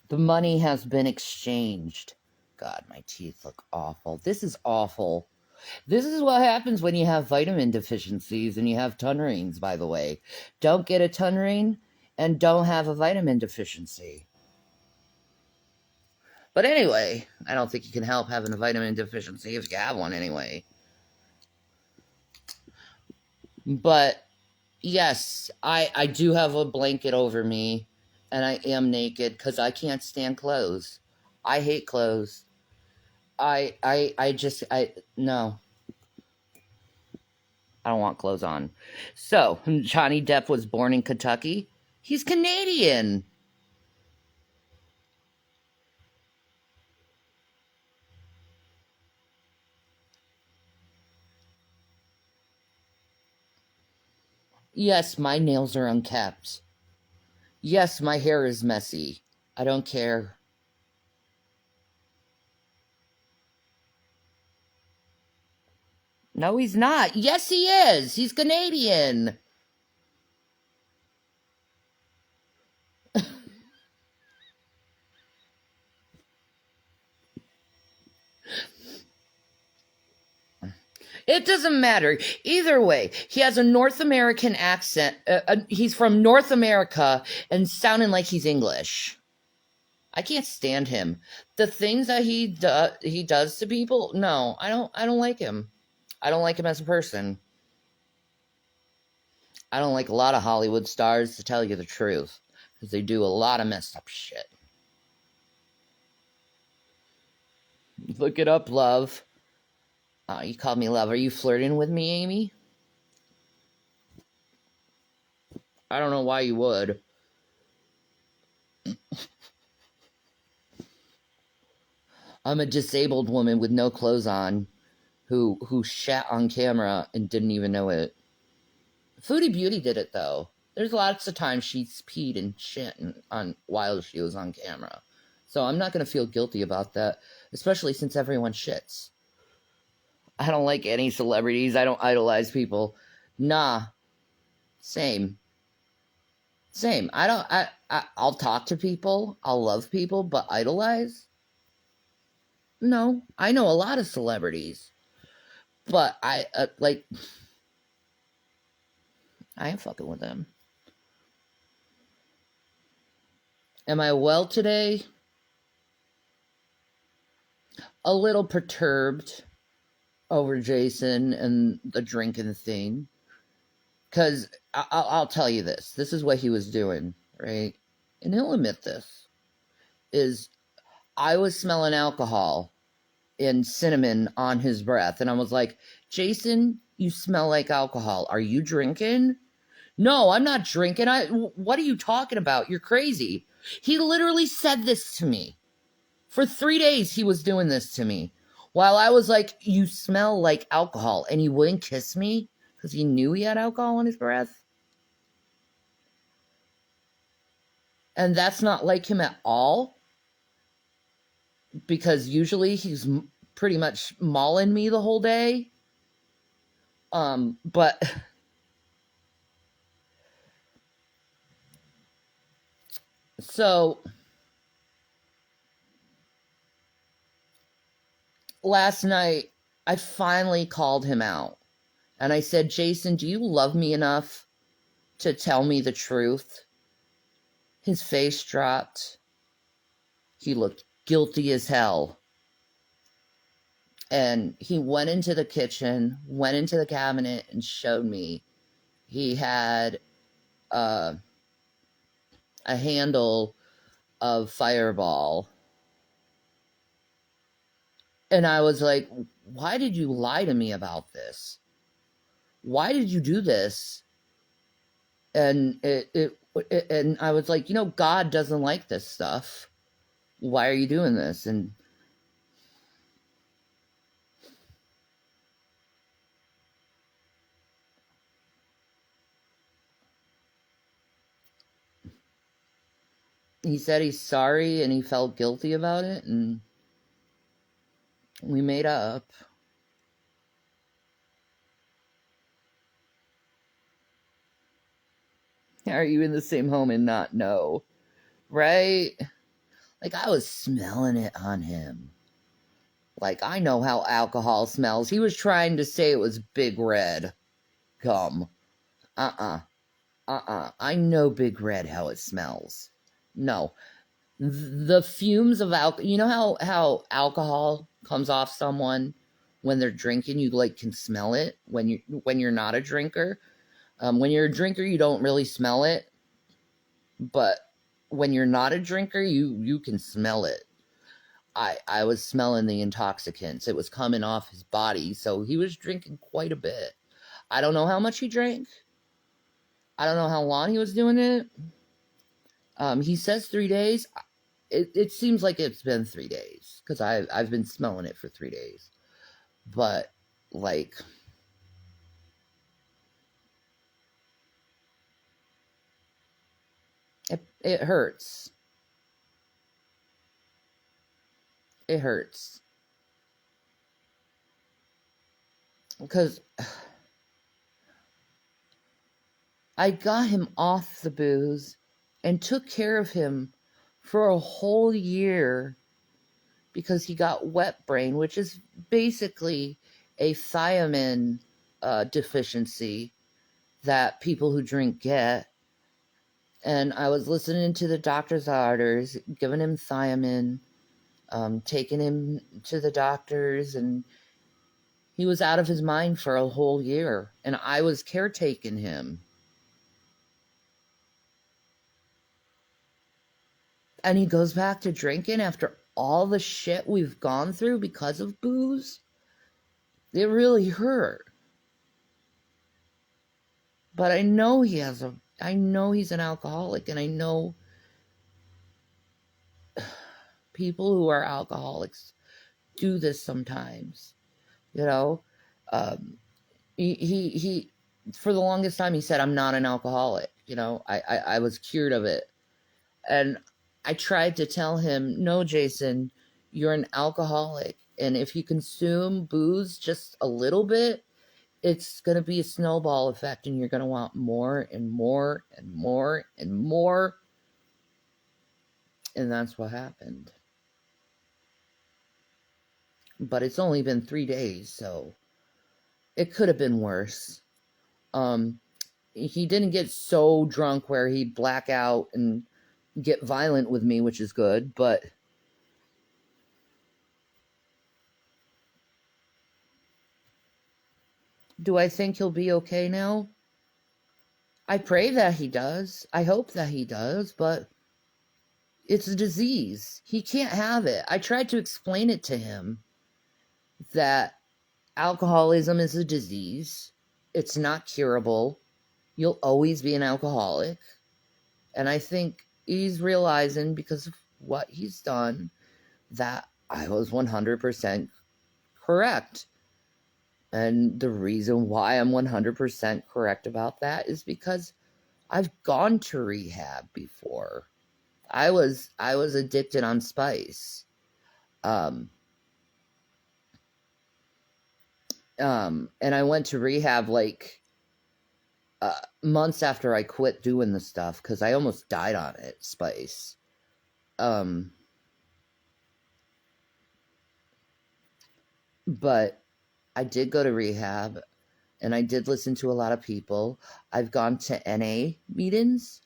The money has been exchanged. God, my teeth look awful. This is awful. This is what happens when you have vitamin deficiencies and you have tunerines, by the way. Don't get a tunerine and don't have a vitamin deficiency. But anyway, I don't think you can help having a vitamin deficiency if you have one anyway. But yes, I do have a blanket over me and I am naked because I can't stand clothes. I hate clothes. No, I don't want clothes on. So, Johnny Depp was born in Kentucky. He's Canadian. Yes, my nails are unkept. Yes, my hair is messy. I don't care. No, he's not. Yes, he is. He's Canadian. It doesn't matter. Either way, he has a North American accent. He's from North America and sounding like he's English. I can't stand him. The things that he does to people, no, I don't like him. I don't like him as a person. I don't like a lot of Hollywood stars, to tell you the truth, because they do a lot of messed up shit. Look it up, love. You called me love. Are you flirting with me, Amy? I don't know why you would. I'm a disabled woman with no clothes on who shat on camera and didn't even know it. Foodie Beauty did it, though. There's lots of times she's peed and shit on while she was on camera. So I'm not going to feel guilty about that, especially since everyone shits. I don't like any celebrities. I don't idolize people. Nah. Same. Same. I'll talk to people. I'll love people, but idolize? No. I know a lot of celebrities. But I ain't fucking with them. Am I well today? A little perturbed over Jason and the drinking thing. Because I'll tell you this. This is what he was doing, right? And he'll admit this. Is I was smelling alcohol and cinnamon on his breath. And I was like, Jason, you smell like alcohol. Are you drinking? No, I'm not drinking. What are you talking about? You're crazy. He literally said this to me. For 3 days, he was doing this to me. While I was like, you smell like alcohol. And he wouldn't kiss me because he knew he had alcohol on his breath. And that's not like him at all. Because usually he's pretty much mauling me the whole day. But so last night I finally called him out and I said, Jason, do you love me enough to tell me the truth? His face dropped. He looked guilty as hell. And he went into the kitchen, went into the cabinet and showed me he had a handle of Fireball. And I was like, why did you lie to me about this? Why did you do this? And and I was like, God doesn't like this stuff. Why are you doing this? And he said he's sorry and he felt guilty about it, and we made up. Are you in the same home and not know? Right? Like, I was smelling it on him. Like, I know how alcohol smells. He was trying to say it was Big Red gum. I know Big Red how it smells. No. The fumes of alcohol, you know how alcohol comes off someone when they're drinking? You like can smell it when you're not a drinker. When you're a drinker, you don't really smell it, but when you're not a drinker, you can smell it. I was smelling the intoxicants. It was coming off his body, so he was drinking quite a bit. I don't know how much he drank. I don't know how long he was doing it. He says 3 days. It seems like it's been 3 days because I've been smelling it for 3 days. But like, it hurts. It hurts because I got him off the booze and took care of him for a whole year because he got wet brain, which is basically a thiamine deficiency that people who drink get. And I was listening to the doctor's orders, giving him thiamine, taking him to the doctors, and he was out of his mind for a whole year. And I was caretaking him. And he goes back to drinking after all the shit we've gone through because of booze. It really hurt. But I know I know he's an alcoholic, and I know people who are alcoholics do this sometimes. You know, um, he for the longest time he said, I'm not an alcoholic. You know, I was cured of it. And I tried to tell him, no, Jason, you're an alcoholic. And if you consume booze just a little bit, it's going to be a snowball effect, and you're going to want more and more and more and more. And that's what happened. But it's only been 3 days, so it could have been worse. He didn't get so drunk where he'd black out and get violent with me, which is good, but do I think he'll be okay now? I pray that he does. I hope that he does, but it's a disease. He can't have it. I tried to explain it to him that alcoholism is a disease. It's not curable. You'll always be an alcoholic. And I think he's realizing, because of what he's done, that I was 100% correct. And the reason why I'm 100% correct about that is because I've gone to rehab before. I was addicted on spice. And I went to rehab like months after I quit doing the stuff because I almost died on it, spice. But I did go to rehab, and I did listen to a lot of people. I've gone to NA meetings.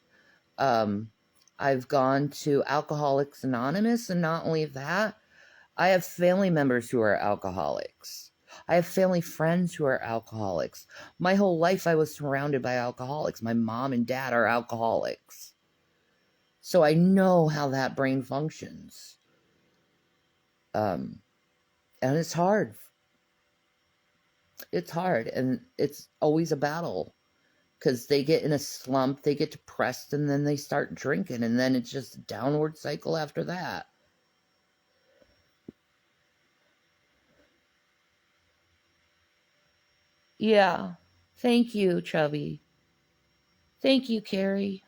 I've gone to Alcoholics Anonymous, and not only that, I have family members who are alcoholics. I have family friends who are alcoholics. My whole life I was surrounded by alcoholics. My mom and dad are alcoholics. So I know how that brain functions. And it's hard. It's hard, and it's always a battle. Because they get in a slump, they get depressed, and then they start drinking, and then it's just a downward cycle after that. Yeah. Thank you, Chubby. Thank you, Carrie.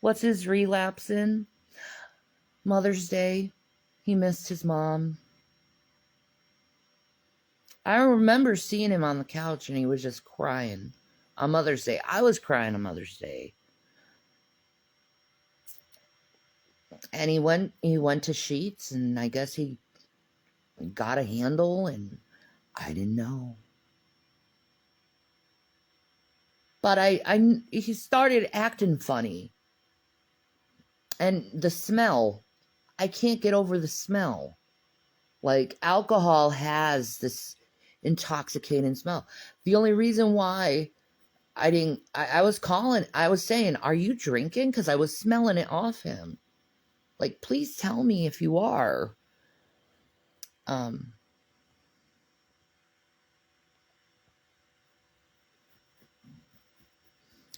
What's his relapse in? Mother's Day. He missed his mom. I remember seeing him on the couch, and he was just crying on Mother's Day. I was crying on Mother's Day. And he went to Sheets, and I guess he got a handle, and I didn't know. But he started acting funny. And the smell, I can't get over the smell. Like, alcohol has this intoxicating smell. The only reason why I was saying, are you drinking? Because I was smelling it off him. Like, please tell me if you are.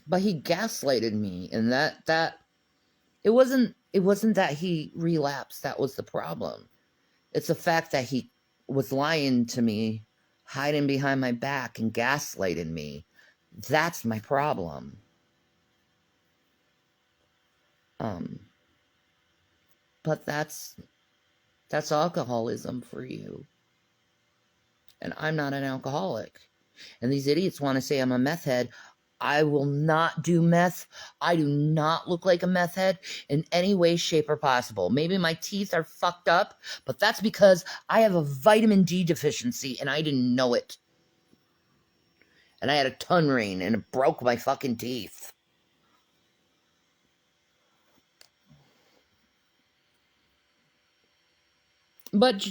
But he gaslighted me, and that it wasn't that he relapsed. That was the problem. It's the fact that he was lying to me, hiding behind my back, and gaslighting me. That's my problem. But that's alcoholism for you. And I'm not an alcoholic. And these idiots want to say I'm a meth head. I will not do meth. I do not look like a meth head in any way, shape, or possible. Maybe my teeth are fucked up, but that's because I have a vitamin D deficiency and I didn't know it. And I had a tongue ring and it broke my fucking teeth. But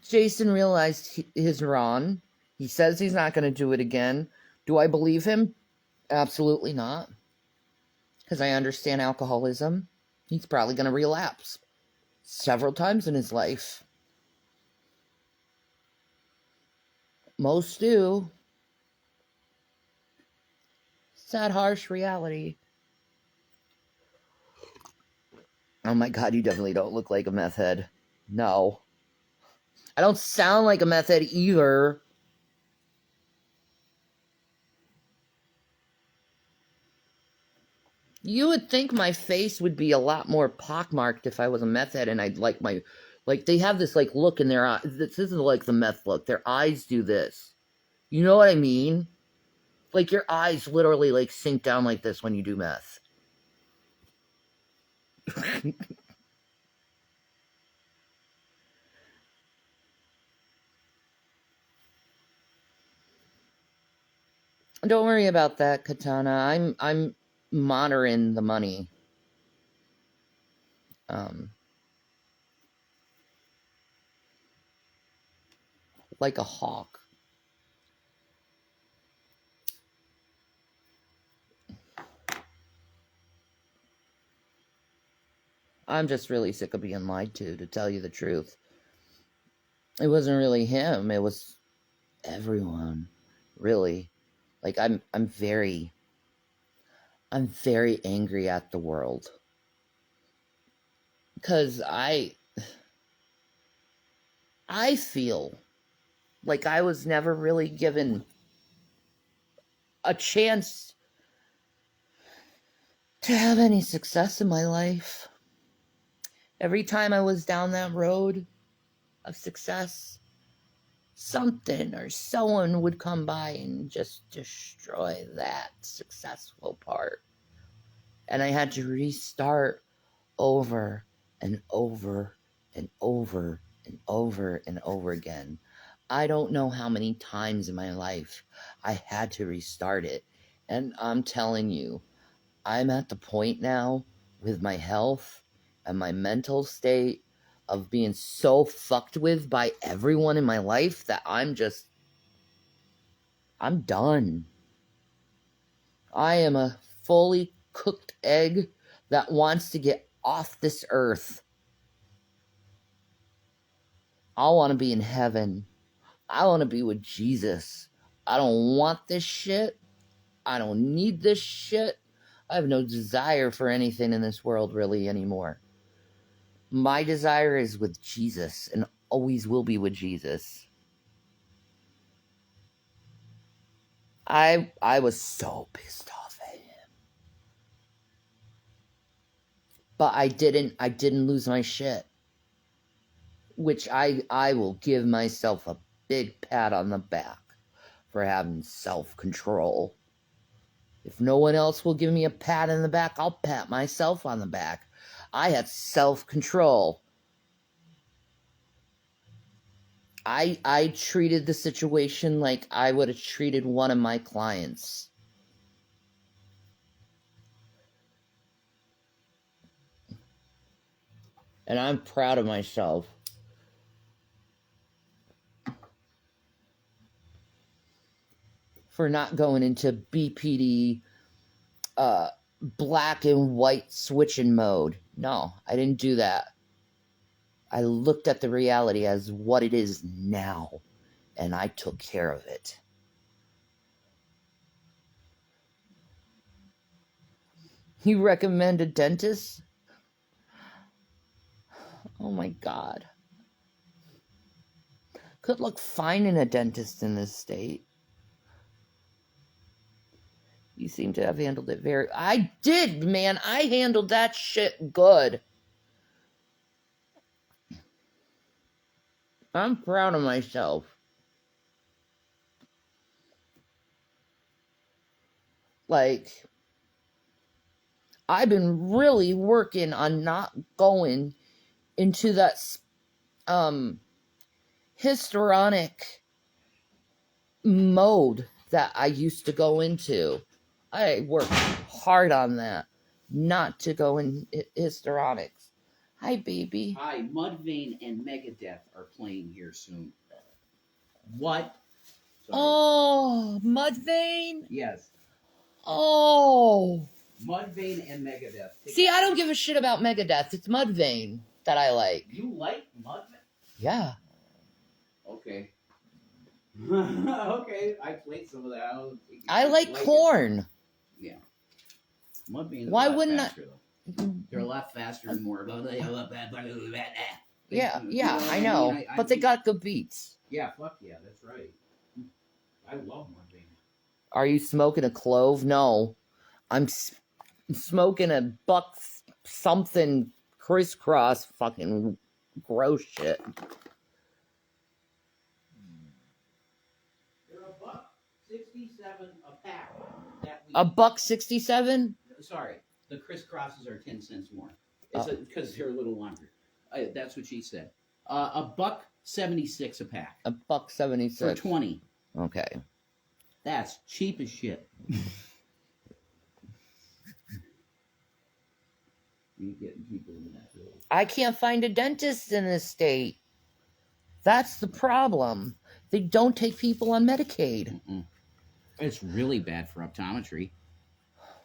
Jason realized his wrong. He says he's not going to do it again. Do I believe him? Absolutely not. Because I understand alcoholism. He's probably going to relapse several times in his life. Most do. Sad, harsh reality. Oh my God, you definitely don't look like a meth head. No. I don't sound like a meth head either. You would think my face would be a lot more pockmarked if I was a meth head and I'd like my... Like, they have this, like, look in their eyes. This isn't like the meth look. Their eyes do this. You know what I mean? Like, your eyes literally, like, sink down like this when you do meth. Don't worry about that, Katana. I'm monitoring the money. Like a hawk. I'm just really sick of being lied to tell you the truth. It wasn't really him, it was everyone. Really. Like, I'm very angry at the world. Because I feel like I was never really given a chance to have any success in my life. Every time I was down that road of success, something or someone would come by and just destroy that successful part. And I had to restart over and over and over and over and over again. I don't know how many times in my life I had to restart it. And I'm telling you, I'm at the point now with my health and my mental state of being so fucked with by everyone in my life that I'm done. I am a fully cooked egg that wants to get off this earth. I want to be in heaven. I want to be with Jesus. I don't want this shit. I don't need this shit. I have no desire for anything in this world really anymore. My desire is with Jesus and always will be with Jesus. I was so pissed off at him. But I didn't lose my shit. Which I will give myself a big pat on the back for having self-control. If no one else will give me a pat on the back, I'll pat myself on the back. I had self-control. I treated the situation like I would have treated one of my clients. And I'm proud of myself. For not going into BPD black and white switching mode. No, I didn't do that. I looked at the reality as what it is now, and I took care of it. You recommend a dentist? Oh my God. Good luck finding a dentist in this state. You seem to have handled it very... I did, man. I handled that shit good. I'm proud of myself. Like, I've been really working on not going into that histrionic mode that I used to go into. I worked hard on that, not to go in histrionics. Hi, baby. Hi, Mudvayne and Megadeth are playing here soon. What? Sorry. Oh, Mudvayne? Yes. Oh. Mudvayne and Megadeth. See, I don't give a shit about Megadeth. It's Mudvayne that I like. You like Mudvayne? Yeah. Okay. Okay, I played some of that. I like Korn. Yeah. Mudvayne. Why wouldn't faster, though. They're a lot faster and more. Yeah, I know. But they got good beats. Yeah, fuck yeah, that's right. I love Mudvayne. Are you smoking a clove? No. I'm smoking a buck something crisscross fucking gross shit. They're $1.67 a pack. $1.67? Sorry, the crisscrosses are 10 cents more. It's because they're a little longer. That's what she said. $1.76 a pack. $1.76 for 20. Okay. That's cheap as shit. You getting people in that field. I can't find a dentist in this state. That's the problem. They don't take people on Medicaid. It's really bad for optometry.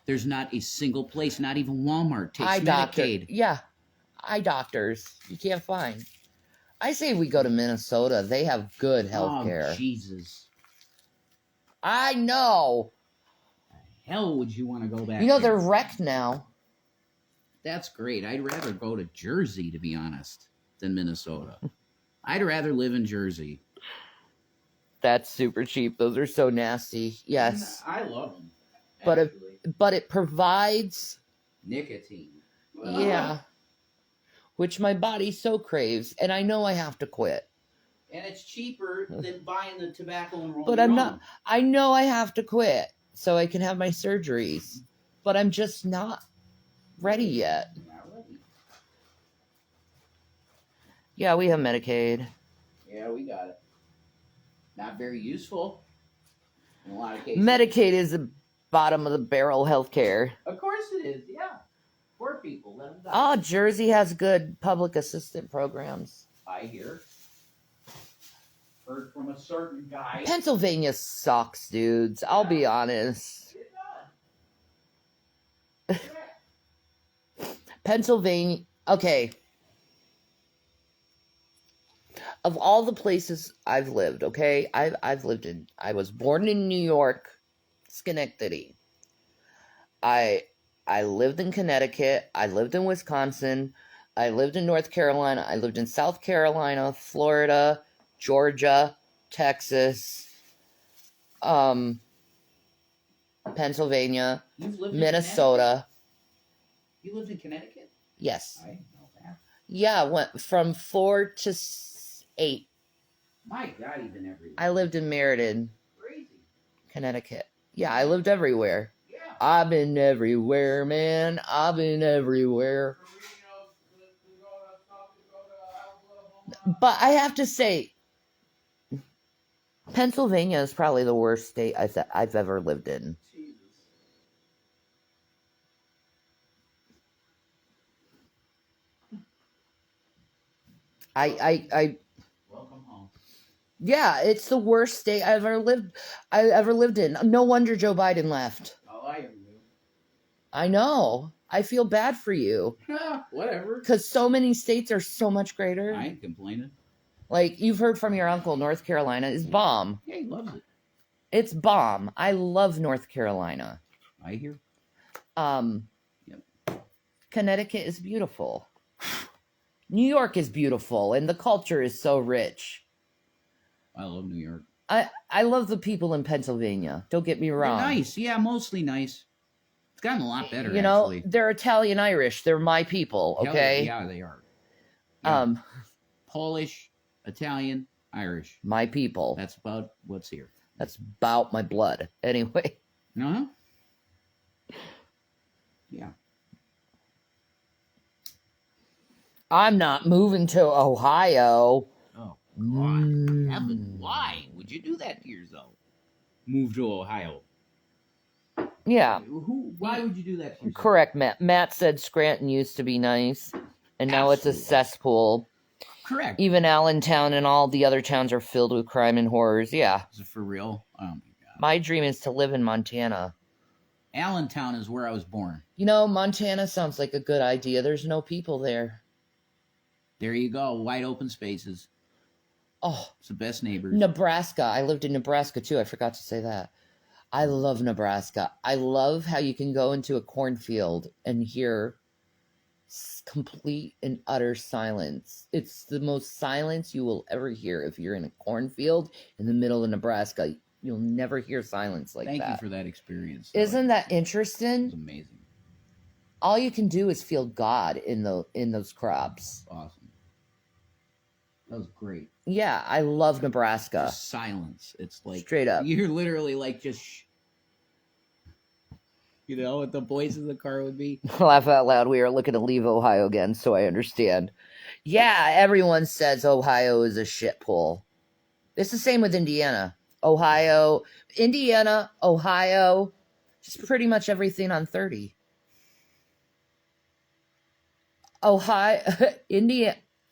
There's not a single place, not even Walmart, takes Medicaid. Yeah. Eye doctors. You can't find. I say we go to Minnesota. They have good health care. Oh, Jesus. I know. The hell would you want to go back You know, there? they're wrecked now. That's great. I'd rather go to Jersey, to be honest, than Minnesota. I'd rather live in Jersey. That's super cheap. Those are so nasty. Yes. I love them. But it provides nicotine. Yeah. Which my body so craves, and I know I have to quit. And it's cheaper than buying the tobacco and rolling. But I'm not. I know I have to quit so I can have my surgeries. But I'm just not ready yet. Not ready. Yeah, we have Medicaid. Yeah, we got it. Not very useful in a lot of cases. Medicaid is the bottom of the barrel healthcare. Of course it is, yeah. Poor people, let them die. Oh, Jersey has good public assistant programs. I hear. Heard from a certain guy. Pennsylvania sucks, dudes. I'll be honest. It does. Pennsylvania. Okay. Of all the places I've lived, okay, I was born in New York, Schenectady. I lived in Connecticut. I lived in Wisconsin. I lived in North Carolina. I lived in South Carolina, Florida, Georgia, Texas, Pennsylvania, Minnesota. You lived in Connecticut? Yes. I didn't know that. Yeah, went from 4 to 8. My God, you've been everywhere. I lived in Meriden, Crazy. Connecticut. Yeah, I lived everywhere. Yeah. I've been everywhere, man. I've been everywhere. But I have to say, Pennsylvania is probably the worst state I've ever lived in. Jesus. I Welcome home. yeah, it's the worst state I ever lived in. No wonder Joe Biden left. Oh, I knew. I know. I feel bad for you. Whatever. Because so many states are so much greater. I ain't complaining. Like, you've heard from your uncle, North Carolina is bomb. Yeah, he loves it. It's bomb. I love North Carolina. I hear. Yep. Connecticut is beautiful. New York is beautiful, and the culture is so rich. I love New York. I love the people in Pennsylvania. Don't get me wrong. They're nice. Yeah, mostly nice. It's gotten a lot better, You know, actually. they're Italian Irish. They're my people, okay? Yeah, they are. Yeah. Polish, Italian, Irish. My people. That's about what's here. That's about my blood. Anyway. Uh-huh. Yeah. I'm not moving to Ohio. Oh, God. Heaven, why would you do that to yourself? Move to Ohio. Yeah. Why would you do that to yourself? Correct, Matt. Matt said Scranton used to be nice, and now it's a cesspool. Correct. Even Allentown and all the other towns are filled with crime and horrors. Yeah. Is it for real? Oh, my God. My dream is to live in Montana. Allentown is where I was born. You know, Montana sounds like a good idea. There's no people there. There you go. Wide open spaces. Oh. It's the best neighbors. Nebraska. I lived in Nebraska, too. I forgot to say that. I love Nebraska. I love how you can go into a cornfield and hear complete and utter silence. It's the most silence you will ever hear if you're in a cornfield in the middle of Nebraska. You'll never hear silence like that. Thank you for that experience. Isn't that interesting? It's amazing. All you can do is feel God in those crops. Awesome. That was great. Yeah, I love Nebraska. Just silence. It's like straight up. You're literally like just, you know, what the voice in the car would be. Laugh out loud. We are looking to leave Ohio again, so I understand. Yeah, everyone says Ohio is a shithole. It's the same with Indiana. Indiana, Ohio, just pretty much everything on 30.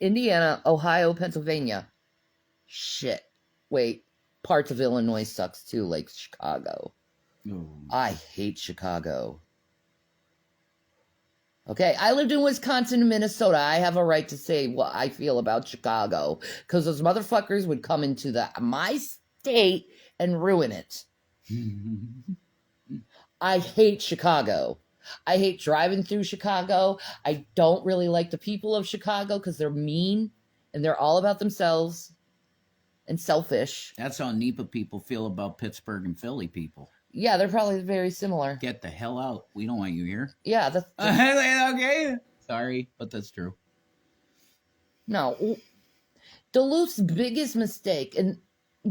Indiana, Ohio, Pennsylvania. Shit. Wait, parts of Illinois sucks too, like Chicago. Oh. I hate Chicago. Okay, I lived in Wisconsin and Minnesota. I have a right to say what I feel about Chicago, because those motherfuckers would come into my state and ruin it. I hate Chicago. I hate driving through Chicago. I don't really like the people of Chicago because they're mean and they're all about themselves and selfish. That's how NEPA people feel about Pittsburgh and Philly people. Yeah, they're probably very similar. Get the hell out. We don't want you here. Yeah. That's okay. Sorry, but that's true. No. Duluth's biggest mistake, and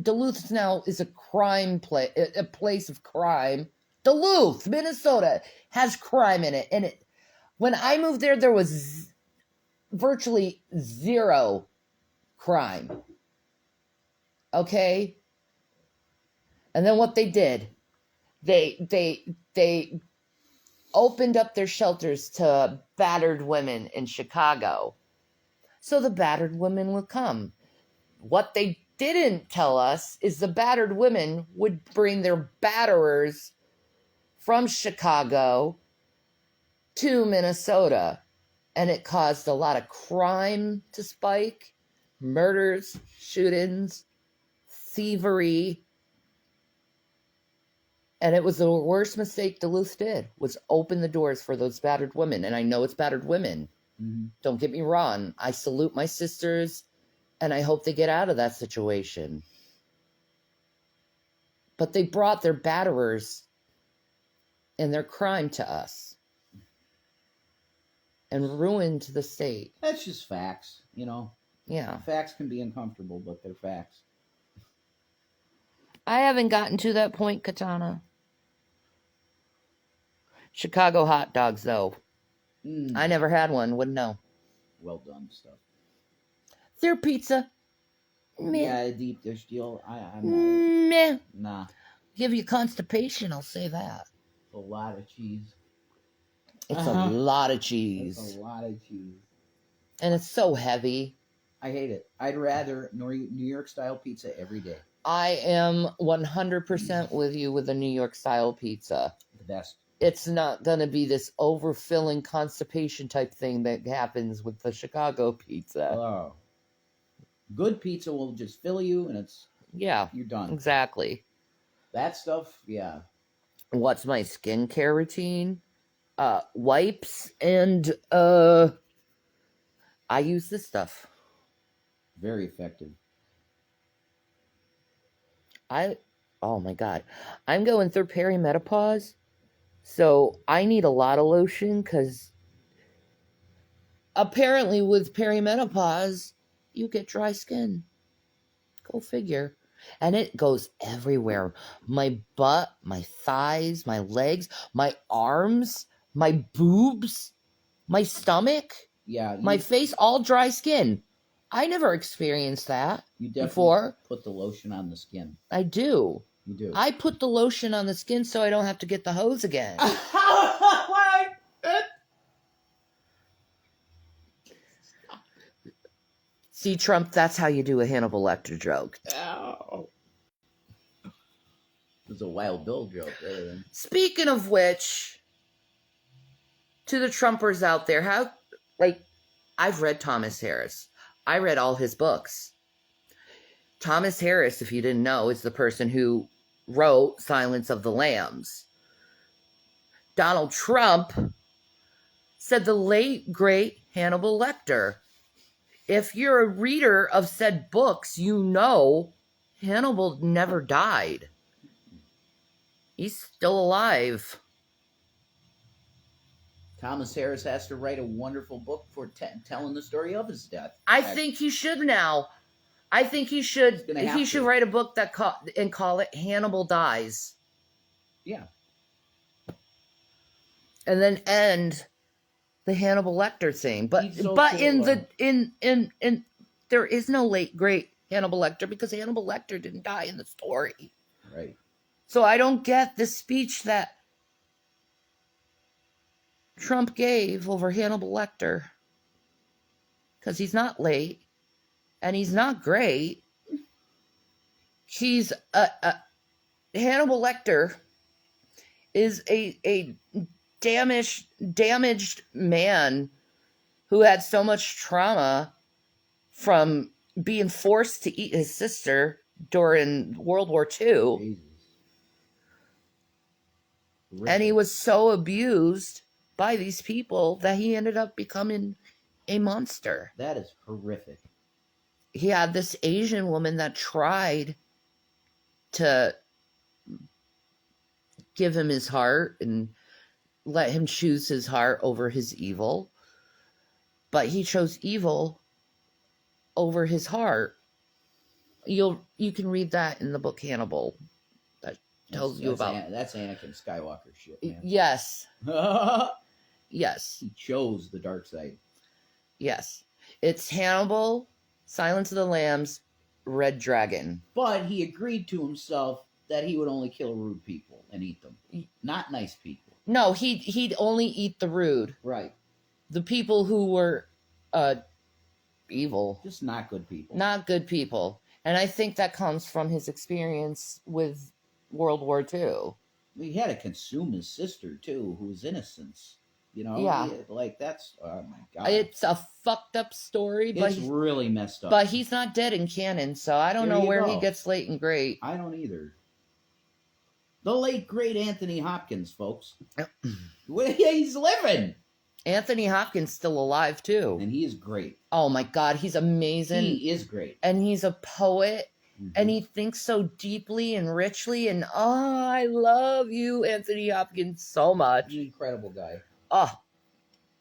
Duluth now is a place of crime. Duluth, Minnesota, has crime in it. And when I moved there was virtually zero crime. Okay? And then what they did, they opened up their shelters to battered women in Chicago. So the battered women would come. What they didn't tell us is the battered women would bring their batterers from Chicago to Minnesota. And it caused a lot of crime to spike, murders, shootings, thievery. And it was the worst mistake Duluth did, was open the doors for those battered women. And I know it's battered women. Mm-hmm. Don't get me wrong. I salute my sisters, and I hope they get out of that situation. But they brought their batterers and their crime to us and ruined the state. That's just facts, you know. Yeah. Facts can be uncomfortable, but they're facts. I haven't gotten to that point, Katana. Chicago hot dogs, though. I never had one. Wouldn't know. Well done stuff. Their pizza. Meh. Yeah, deep dish deal. I'm Meh. not. Nah. Give you constipation, I'll say that. A lot of cheese. It's a lot of cheese. It's a lot of cheese. And it's so heavy. I hate it. I'd rather New York style pizza every day. I am 100% with you with the New York style pizza. The best. It's not going to be this overfilling constipation type thing that happens with the Chicago pizza. Oh. Good pizza will just fill you and you're done. Exactly. That stuff, yeah. What's my skincare routine? Wipes and I use this stuff. Very effective. Oh my God. I'm going through perimenopause, so I need a lot of lotion because apparently with perimenopause, you get dry skin. Go figure. And it goes everywhere. My butt, my thighs, my legs, my arms, my boobs, my stomach, my face, all dry skin. I never experienced that before. Put the lotion on the skin. I do. You do. I put the lotion on the skin so I don't have to get the hose again. See, Trump, that's how you do a Hannibal Lecter joke. Ow. It's a Wild Bill joke. Speaking of which, to the Trumpers out there, I've read Thomas Harris. I read all his books. Thomas Harris, if you didn't know, is the person who wrote Silence of the Lambs. Donald Trump said the late, great Hannibal Lecter. If you're a reader of said books, you know Hannibal never died. He's still alive. Thomas Harris has to write a wonderful book for telling the story of his death. I think he should now. I think he should. He should write a book and call it Hannibal Dies. Yeah. And then end the Hannibal Lecter thing. But in there is no late great Hannibal Lecter because Hannibal Lecter didn't die in the story. Right. So I don't get the speech that Trump gave over Hannibal Lecter. Because he's not late. And he's not great. He's Hannibal Lecter is a damaged man who had so much trauma from being forced to eat his sister during World War II. Jesus. And he was so abused by these people that he ended up becoming a monster. That is horrific. He had this Asian woman that tried to give him his heart and let him choose his heart over his evil. But he chose evil over his heart. You can read that in the book Hannibal. That tells you about... That's Anakin Skywalker shit, man. Yes. Yes. He chose the dark side. Yes. It's Hannibal, Silence of the Lambs, Red Dragon. But he agreed to himself that he would only kill rude people and eat them. Not nice people. No, he'd only eat the rude. Right. The people who were evil. Just not good people. Not good people. And I think that comes from his experience with World War II. He had to consume his sister, too, who was innocent. You know? Yeah. That's... Oh, my God. It's a fucked up story. It's really messed up. But he's not dead in canon, so I don't know where he gets late and great. I don't either. The late, great Anthony Hopkins, folks. He's living. Anthony Hopkins still alive, too. And he is great. Oh, my God. He's amazing. He is great. And he's a poet. Mm-hmm. And he thinks so deeply and richly. And, I love you, Anthony Hopkins, so much. He's an incredible guy. Oh,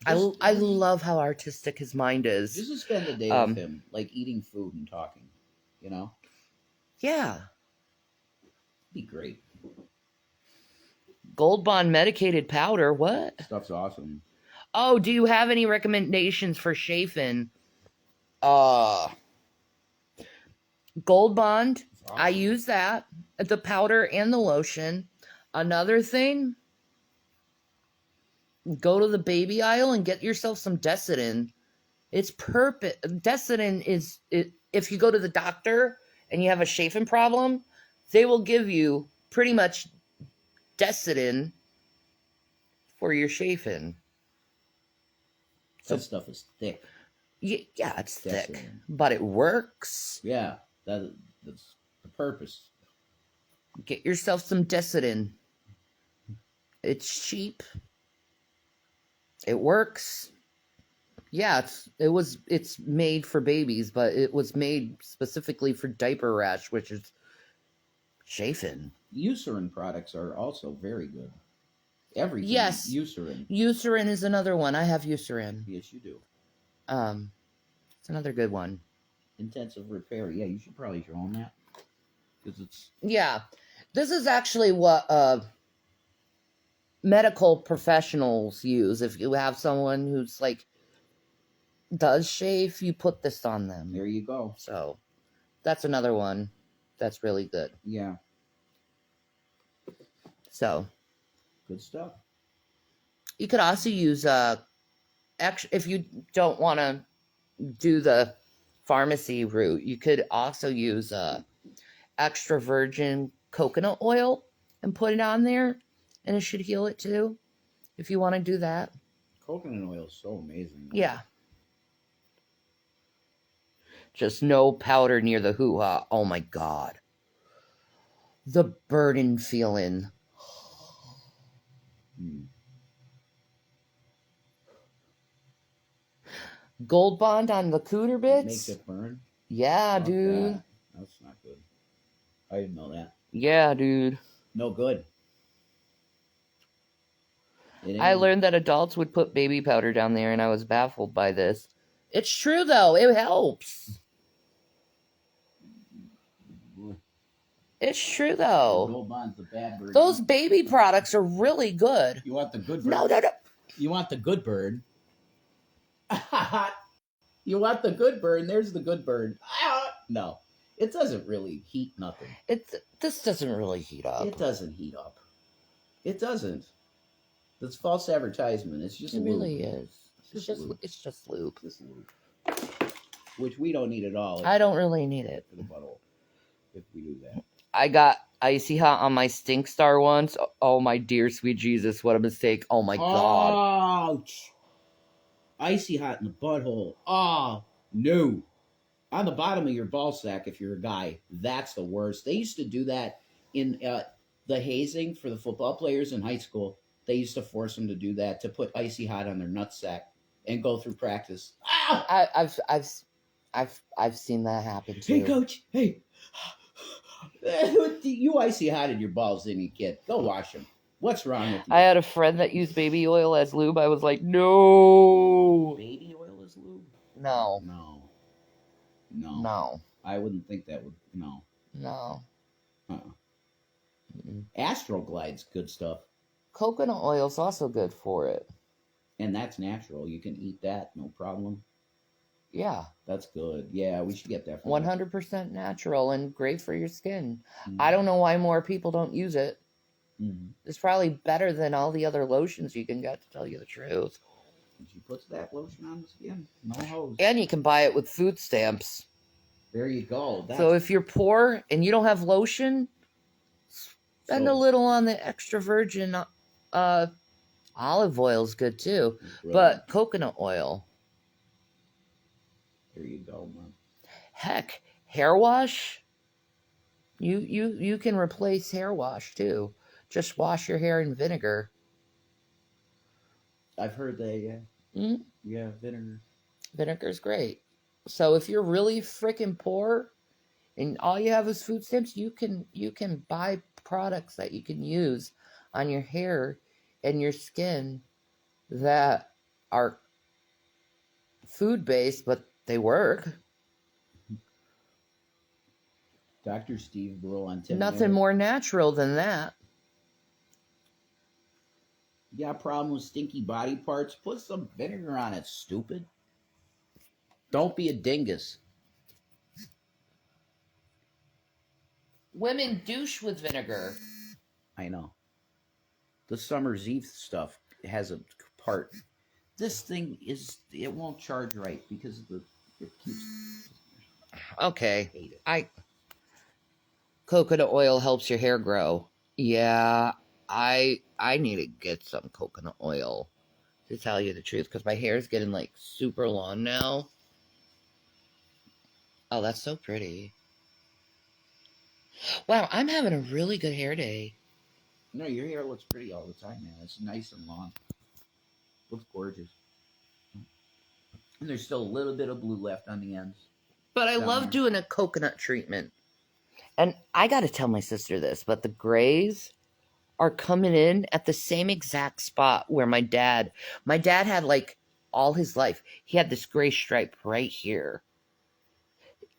I love how artistic his mind is. Just to spend the day with him, like eating food and talking, you know? Yeah. Be great. Gold Bond medicated powder, what? Stuff's awesome. Oh, do you have any recommendations for chafing? Gold Bond. It's awesome. I use that, the powder and the lotion. Another thing, go to the baby aisle and get yourself some Desitin. It's perfect. Desitin is, if you go to the doctor and you have a chafing problem, they will give you pretty much Desitin for your chafing. That stuff is thick. Yeah, it's thick, Desitin. but it works. Yeah, that's the purpose. Get yourself some Desitin. It's cheap. It works. Yeah, it's made for babies, but it was made specifically for diaper rash, which is chafing. Eucerin products are also very good. Everything. Yes. Eucerin. Eucerin is another one. I have Eucerin. Yes, you do. It's another good one. Intensive repair. Yeah, you should probably show them that. Because it's... Yeah. This is actually what medical professionals use. If you have someone who's like does shave, you put this on them. There you go. So that's another one that's really good. Yeah. So good stuff. You could also use if you don't want to do the pharmacy route, you could also use extra virgin coconut oil and put it on there, and it should heal it too, if you want to do that. Coconut oil is so amazing. Yeah. Just no powder near the hoo-ha. Oh my God. The burden feeling. Gold Bond on the cooter bits. Makes it burn? Yeah, dude. That's not good. I didn't know that. Yeah, dude. No good. I learned that adults would put baby powder down there, and I was baffled by this. It's true, though. It helps. It's true, though. Gold Bond's the bad bird. Those baby products are really good. You want the good bird? No. You want the good bird? You want the good bird? There's the good bird. No, it doesn't really heat nothing. This doesn't really heat up. It doesn't heat up. It doesn't. That's false advertisement. It's just lube. It really is. It's just lube. Just lube. Which we don't need at all. I don't really need it. For the butthole, if we do that. I got Icy Hot on my Stink Star once. Oh my dear sweet Jesus, what a mistake. Oh my God. Ouch. Icy Hot in the butthole. Oh, no. On the bottom of your ball sack, if you're a guy, that's the worst. They used to do that in the hazing for the football players in high school. They used to force them to do that, to put Icy Hot on their nutsack and go through practice. I've seen that happen too. Hey, coach. Hey. You Icy Hotted your balls, didn't you, kid? Go wash them. What's wrong with you? I had a friend that used baby oil as lube. I was like, no. Baby oil as lube? No. I wouldn't think that would. No. Astroglide's good stuff. Coconut oil's also good for it. And that's natural. You can eat that, no problem. Yeah. That's good. Yeah, we should get that. 100% natural and great for your skin. I don't know why more people don't use it. It's probably better than all the other lotions you can get, to tell you the truth. And she puts that lotion on the skin. No hose. And you can buy it with food stamps. There you go. So if you're poor and you don't have lotion, spend a little on the extra virgin olive oil is good too. But coconut oil. There you go, man. Heck, hair wash. You can replace hair wash too. Just wash your hair in vinegar. I've heard that, yeah. Yeah, vinegar. Vinegar's great. So if you're really freaking poor and all you have is food stamps, you can buy products that you can use on your hair and your skin that are food-based, but they work. Dr. Steve Brill on 10 Nothing more natural than that. You got a problem with stinky body parts? Put some vinegar on it, stupid. Don't be a dingus. Women douche with vinegar. I know. The Summer's Eve stuff has a part. This thing it won't charge right because it keeps. Okay. I hate it. Coconut oil helps your hair grow. Yeah, I need to get some coconut oil, to tell you the truth, because my hair is getting like super long now. Oh, that's so pretty. Wow, I'm having a really good hair day. No, your hair looks pretty all the time, man. It's nice and long. Looks gorgeous. And there's still a little bit of blue left on the ends. But I love doing a coconut treatment. And I got to tell my sister this, but the grays are coming in at the same exact spot where my dad had like all his life. He had this gray stripe right here.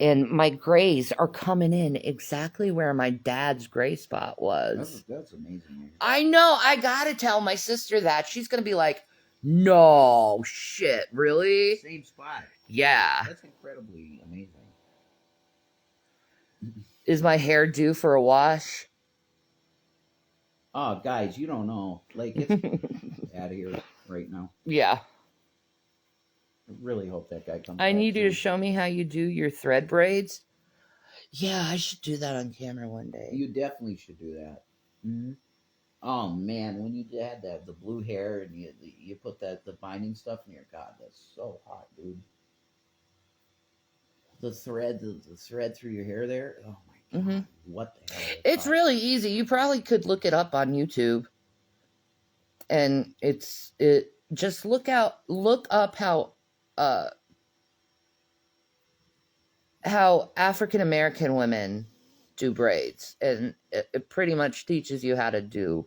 And my grays are coming in exactly where my dad's gray spot was. That's amazing. Man. I know. I got to tell my sister that. She's going to be like, no, shit, really? Same spot. Yeah. That's incredibly amazing. Is my hair due for a wash? Oh, guys, you don't know. Like, it's out of here right now. Yeah. I really hope that guy comes I back need you to soon. show me how you do your thread braids. Yeah, I should do that on camera one day. You definitely should do that. Mm-hmm. Oh man, when you had the blue hair and you put the binding stuff in your, God, that's so hot, dude. The thread through your hair there. Oh my God, Mm-hmm. what the hell? It's really easy. You probably could look it up on YouTube, and it just look up how African American women do braids, and it pretty much teaches you how to do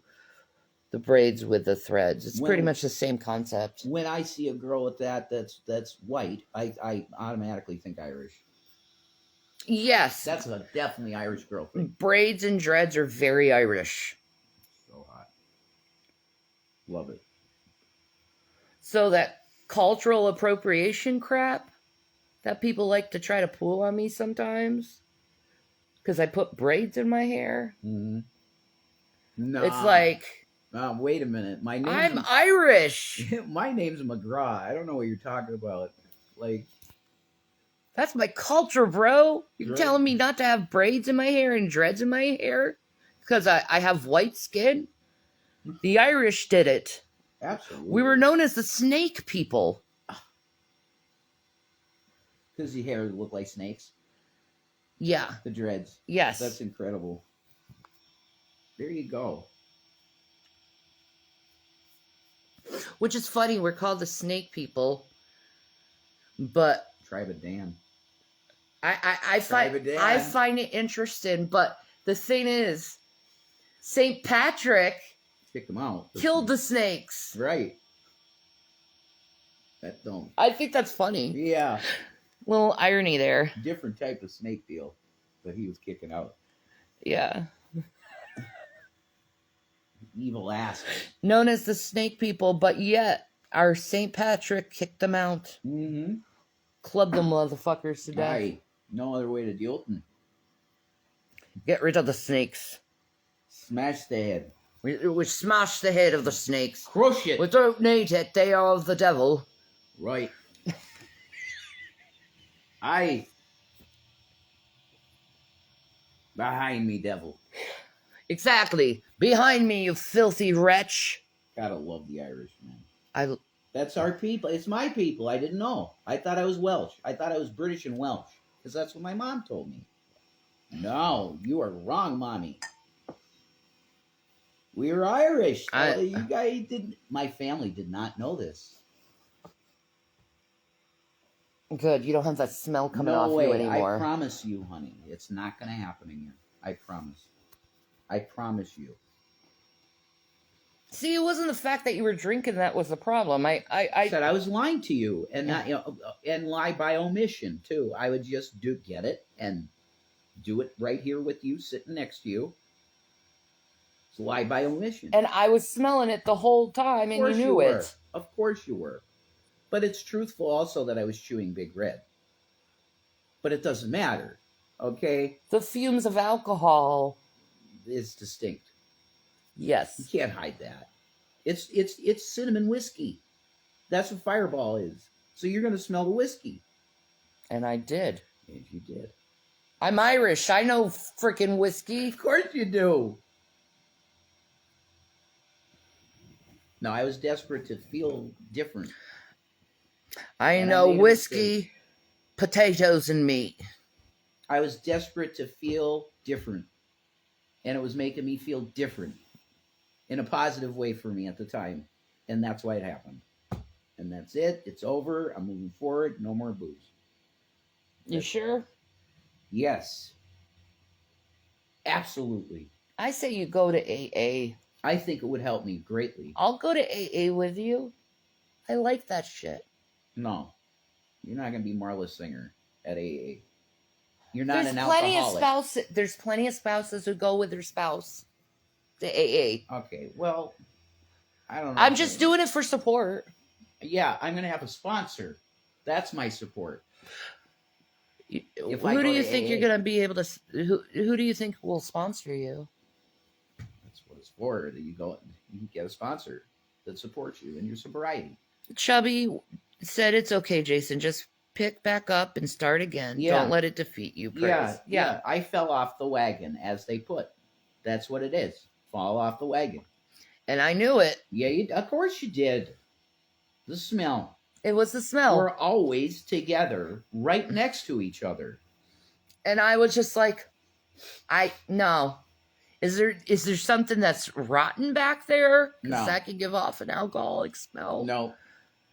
the braids with the threads. It's pretty much the same concept. When I see a girl with that's white, I automatically think Irish. Yes, That's a definitely Irish girl thing. Braids and dreads are very Irish. So hot. Love it. So that cultural appropriation crap that people like to try to pull on me sometimes, because I put braids in my hair. Mm-hmm. No, it's like, wait a minute. I'm Irish. My name's McGraw. I don't know what you're talking about. Like, that's my culture, bro. You're right. telling me not to have braids in my hair and dreads in my hair because I have white skin? The Irish did it. Absolutely. We were known as the snake people. Because your hair looked like snakes? Yeah. The dreads. Yes. That's incredible. There you go. Which is funny. We're called the snake people. But Tribe of Dan. I find it interesting. But the thing is, St. Patrick kicked them out. Killed the snakes. Right. That don't. I think that's funny. Yeah. Little irony there. Different type of snake deal that he was kicking out. Yeah. Evil ass. Known as the snake people, but yet our St. Patrick kicked them out. Mm-hmm. Clubbed them motherfuckers to death. Aye. No other way to deal with them. Get rid of the snakes. Smash the head. We smash the head of the snakes. Crush it. We don't need it. They are of the devil. Right. Aye. Behind me, devil. Exactly. Behind me, you filthy wretch. Gotta love the Irish, man. That's our people. It's my people. I didn't know. I thought I was Welsh. I thought I was British and Welsh. Because that's what my mom told me. No, you are wrong, Mommy. We are Irish. You guys didn't. My family did not know this. Good. You don't have that smell coming off you anymore. I promise you, honey. It's not going to happen again. I promise. I promise you. See, it wasn't the fact that you were drinking that was the problem. I said I was lying to you, and not, and lie by omission too. I would just get it and do it right here with you, sitting next to you. It's lie by omission. And I was smelling it the whole time, and you knew it. Of course you were. But it's truthful also that I was chewing Big Red. But it doesn't matter. Okay? The fumes of alcohol. It's distinct. You Yes. can't hide that. It's cinnamon whiskey. That's what Fireball is. So you're gonna smell the whiskey. And I did. If you did. I'm Irish. I know freaking whiskey. Of course you do. No, I was desperate to feel different. I And I know made a mistake. whiskey, potatoes, and meat. I was desperate to feel different. And it was making me feel different in a positive way for me at the time. And that's why it happened. And that's it. It's over. I'm moving forward. No more booze. You sure? Yes. Absolutely. I say you go to AA. I think it would help me greatly. I'll go to AA with you. I like that shit. No. You're not going to be Marla Singer at AA. You're not There's an plenty alcoholic. of spouses. There's plenty of spouses who go with their spouse to AA. Okay, well, I don't know. I'm just doing it for support. Yeah, I'm going to have a sponsor. That's my support. If I Who do go you to think AA. you're going to be able to? Who do you think will sponsor you? That's what it's for. That you can get a sponsor that supports you in your sobriety. Chubby said it's okay, Jason. Just pick back up and start again. Yeah. Don't let it defeat you. Praise. Yeah. I fell off the wagon, as they put. That's what it is. Fall off the wagon. And I knew it. Yeah, of course you did. The smell. It was the smell. We're always together, right next to each other. And I was just like, no. Is there something that's rotten back there? Because No. that can give off an alcoholic smell. No.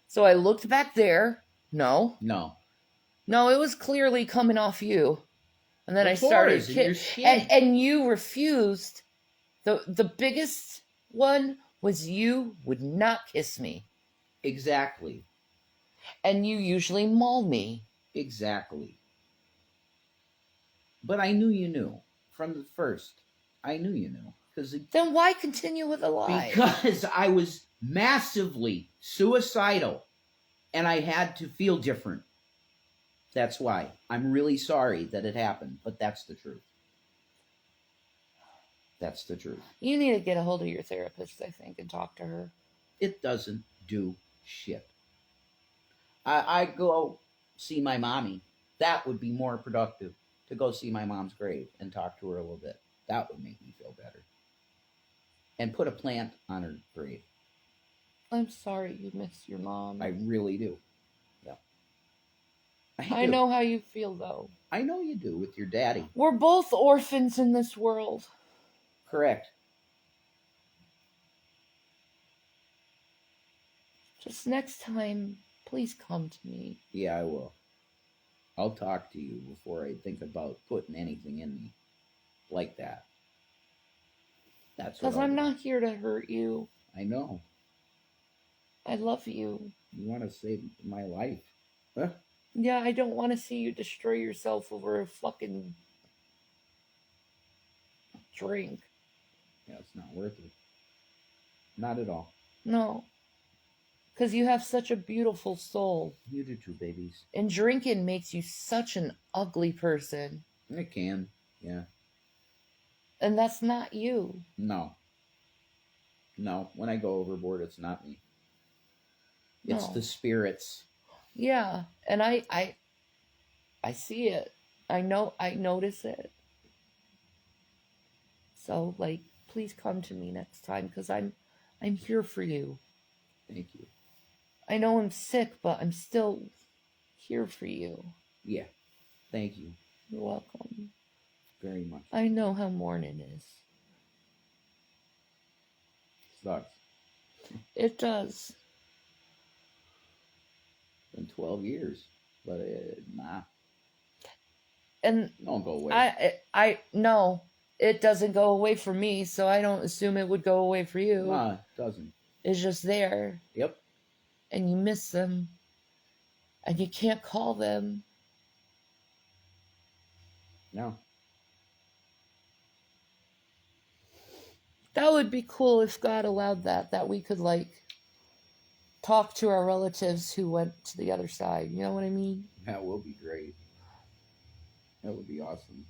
So I looked back there. No. No. No, it was clearly coming off you. And then Of I started course, your and you refused. The biggest one was you would not kiss me. Exactly. And you usually maul me. Exactly. But I knew you knew from the first. I knew you knew. Then why continue with a lie? Because I was massively suicidal and I had to feel different. That's why. I'm really sorry that it happened, but that's the truth. That's the truth. You need to get a hold of your therapist, I think, and talk to her. It doesn't do shit. I go see my mommy. That would be more productive, to go see my mom's grave and talk to her a little bit. That would make me feel better. And put a plant on her grave. I'm sorry you missed your mom. I really do. Yeah. I know how you feel, though. I know you do with your daddy. We're both orphans in this world. Correct. Just next time, please come to me. Yeah, I will. I'll talk to you before I think about putting anything in me like that. That's because I'm not here to hurt you. I know. I love you. You want to save my life. Huh? Yeah, I don't want to see you destroy yourself over a fucking drink. Yeah, it's not worth it. Not at all. No. Because you have such a beautiful soul. You do too, babies. And drinking makes you such an ugly person. It can, yeah. And that's not you. No. No, when I go overboard, it's not me. It's the spirits. Yeah, and I see it. I notice it. So, like, please come to me next time, because I'm here for you. Thank you. I know I'm sick, but I'm still here for you. Yeah, thank you. You're welcome. Very much. I know how morning is. Sucks. It does. Been 12 years, but nah. And don't go away. I no, it doesn't go away for me, so I don't assume it would go away for you. Nah, it doesn't. It's just there. Yep. And you miss them. And you can't call them. No. That would be cool if God allowed that we could, like, talk to our relatives who went to the other side. You know what I mean? That will be great. That would be awesome.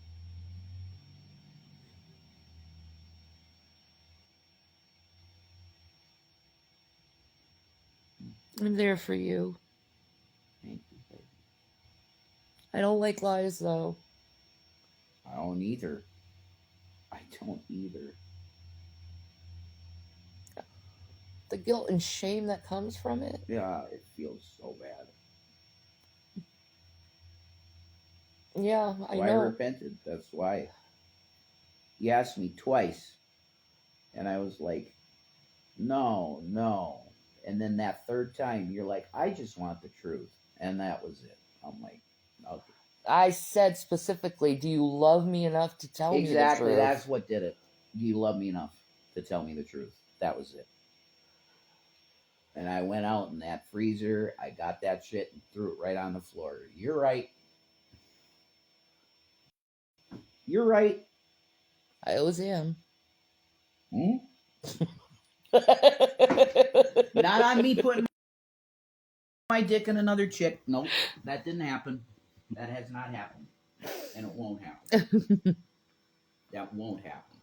I'm there for you. Thank you. I don't like lies, though. I don't either. I don't either. The guilt and shame that comes from it. Yeah, it feels so bad. Yeah, That's I why I know. repented. That's why. He asked me twice, and I was like, no, no. And then that third time, you're like, I just want the truth. And that was it. I'm like, okay. I said specifically, do you love me enough to tell me the Exactly. truth? That's what did it. Do you love me enough to tell me the truth? That was it. And I went out in that freezer. I got that shit and threw it right on the floor. You're right. You're right. I always am. Hmm? Not on me putting my dick in another chick. Nope. That didn't happen. That has not happened. And it won't happen. That won't happen.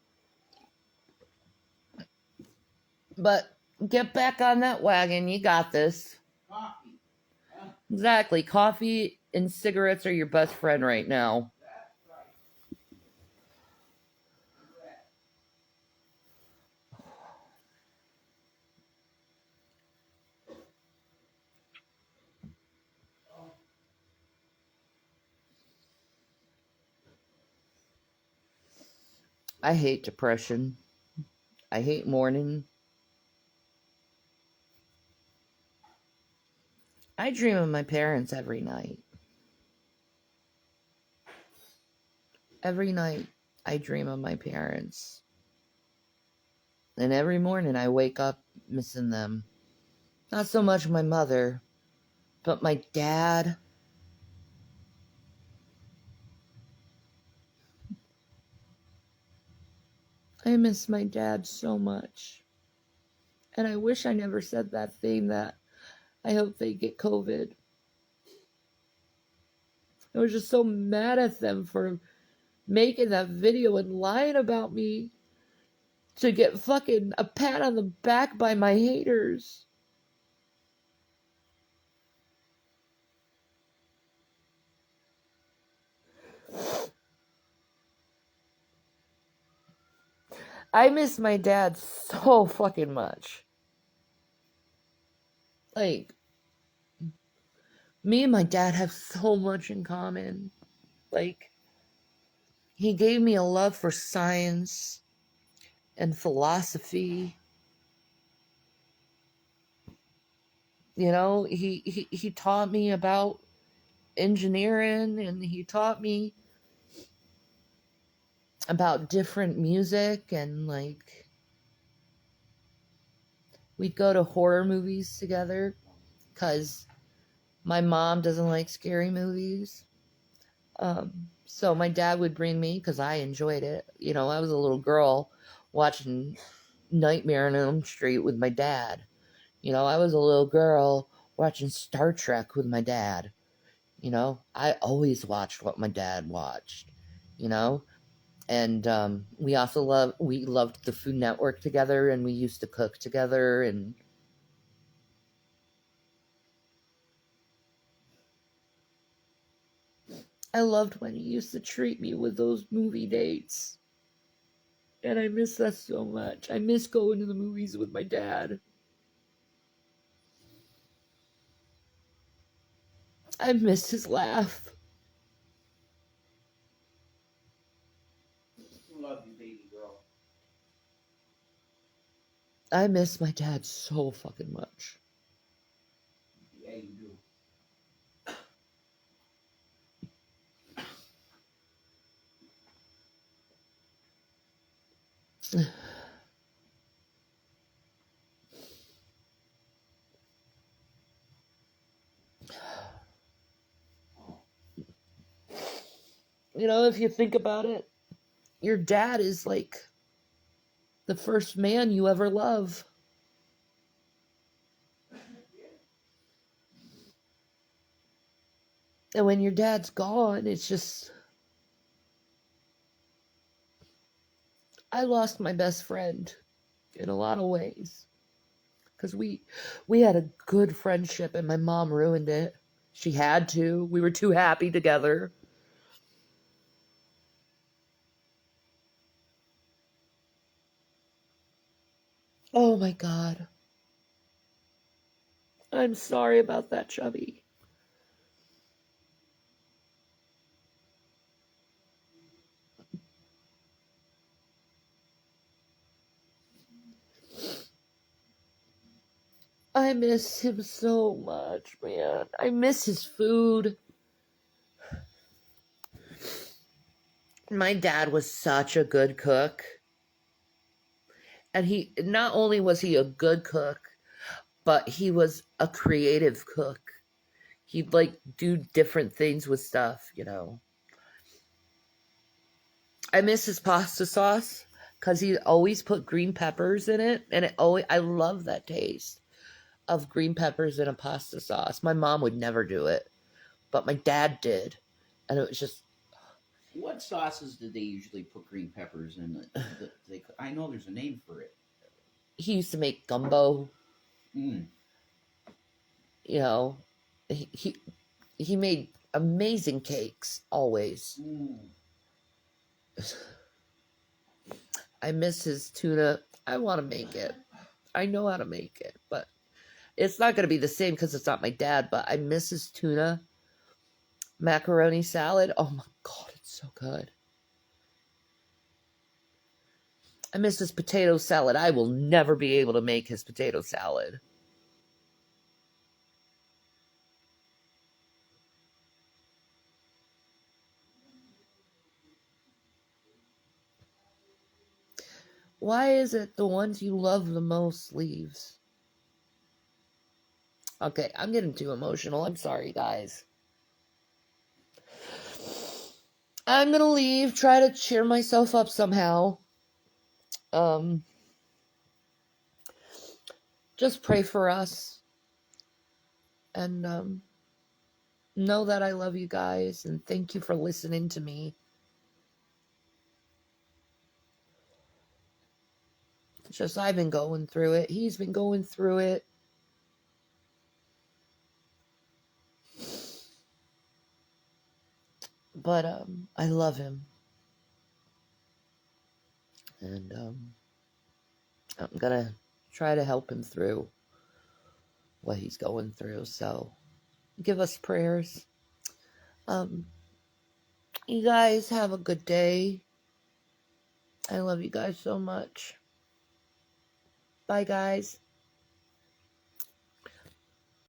But get back on that wagon. You got this. Coffee. Huh? Exactly. Coffee and cigarettes are your best friend right now. That's right. Correct. I hate depression. I hate mourning. I dream of my parents every night. Every night, I dream of my parents. And every morning, I wake up missing them. Not so much my mother, but my dad. I miss my dad so much. And I wish I never said that thing that I hope they get COVID. I was just so mad at them for making that video and lying about me to get fucking a pat on the back by my haters. I miss my dad so fucking much. Like, me and my dad have so much in common. Like, he gave me a love for science and philosophy. You know, he taught me about engineering, and he taught me about different music, and like we'd go to horror movies together because my mom doesn't like scary movies. So my dad would bring me because I enjoyed it. You know, I was a little girl watching Nightmare on Elm Street with my dad. You know, I was a little girl watching Star Trek with my dad. You know, I always watched what my dad watched. You know, and we loved the Food Network together, and we used to cook together, and I loved when he used to treat me with those movie dates. And I miss that so much. I miss going to the movies with my dad. I miss his laugh. Love you, baby girl. I miss my dad so fucking much. Yeah, you do. You know, if you think about it, your dad is like the first man you ever love. And when your dad's gone, it's just I lost my best friend in a lot of ways because we had a good friendship and my mom ruined it. She had to. We were too happy together. Oh my god. I'm sorry about that, Chubby. I miss him so much, man. I miss his food. My dad was such a good cook. And he not only was he a good cook, but he was a creative cook. He'd like do different things with stuff. I miss his pasta sauce because he always put green peppers in it, and I love that taste of green peppers in a pasta sauce. My mom would never do it, but my dad did, and it was just What sauces did they usually put green peppers in? I know there's a name for it. he used to make gumbo. Mm. You know, he he, he made amazing cakes always. Mm. I miss his tuna. I want to make it. I know how to make it, but it's not going to be the same because it's not my dad. But I miss his tuna macaroni salad. Oh my god, it's so good. I miss his potato salad. I will never be able to make his potato salad. Why is it the ones you love the most leaves? Okay, I'm getting too emotional. I'm sorry, guys. I'm gonna leave, try to cheer myself up somehow. Um, just pray for us and know that I love you guys and thank you for listening to me. It's just I've been going through it. He's been going through it. But I love him. And I'm gonna try to help him through what he's going through. So give us prayers. Um, you guys have a good day. I love you guys so much. Bye, guys.